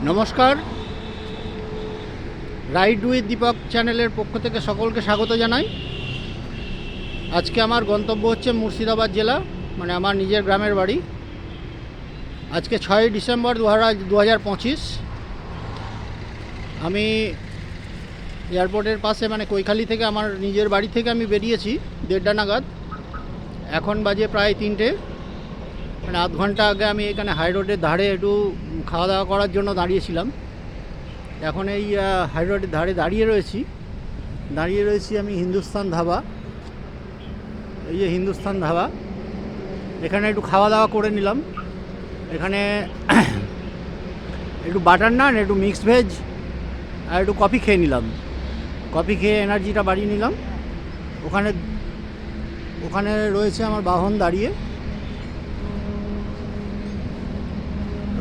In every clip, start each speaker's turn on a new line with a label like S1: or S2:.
S1: নমস্কার, ride with Dipak চ্যানেলের পক্ষ থেকে সকলকে স্বাগত জানাই। আজকে আমার গন্তব্য হচ্ছে মুর্শিদাবাদ জেলা, মানে আমার নিজের গ্রামের বাড়ি। আজকে 6ই ডিসেম্বর 2025। আমি এয়ারপোর্টের পাশে মানে কৈখালি থেকে আমার নিজের বাড়ি থেকে আমি বেরিয়েছি 1:30 নাগাদ। এখন বাজে প্রায় 3টে, মানে আধ ঘন্টা আগে আমি এখানে হাই রোডের ধারে একটু খাওয়া দাওয়া করার জন্য দাঁড়িয়েছিলাম। এখন এই হাই রোডের ধারে দাঁড়িয়ে রয়েছি আমি হিন্দুস্তান ধাবা। এই যে হিন্দুস্তান ধাবা, এখানে একটু খাওয়া দাওয়া করে নিলাম। এখানে একটু বাটার নান, একটু মিক্সড ভেজ আর একটু কফি খেয়ে নিলাম। কফি খেয়ে এনার্জিটা বাড়িয়ে নিলাম। ওখানে রয়েছে আমার বাহন দাঁড়িয়ে,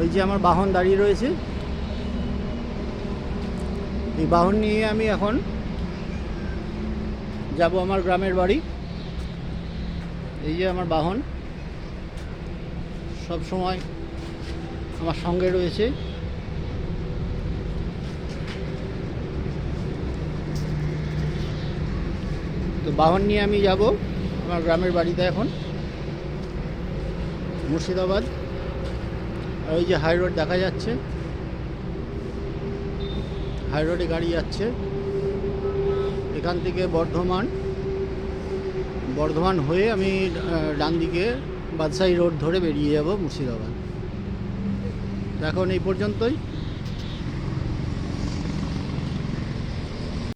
S1: ওই যে আমার বাহন দাঁড়িয়ে রয়েছে। এই বাহন নিয়ে আমি এখন যাব আমার গ্রামের বাড়ি। এই যে আমার বাহন সব সময় আমার সঙ্গে রয়েছে। তো বাহন নিয়ে আমি যাব আমার গ্রামের বাড়িতে এখন, মুর্শিদাবাদ। আর ওই যে হাই রোড দেখা যাচ্ছে, হাই রোডে গাড়ি যাচ্ছে। এখান থেকে বর্ধমান হয়ে আমি ডান দিকে বাদশাহী রোড ধরে বেরিয়ে যাব মুর্শিদাবাদ। এখন এই পর্যন্তই।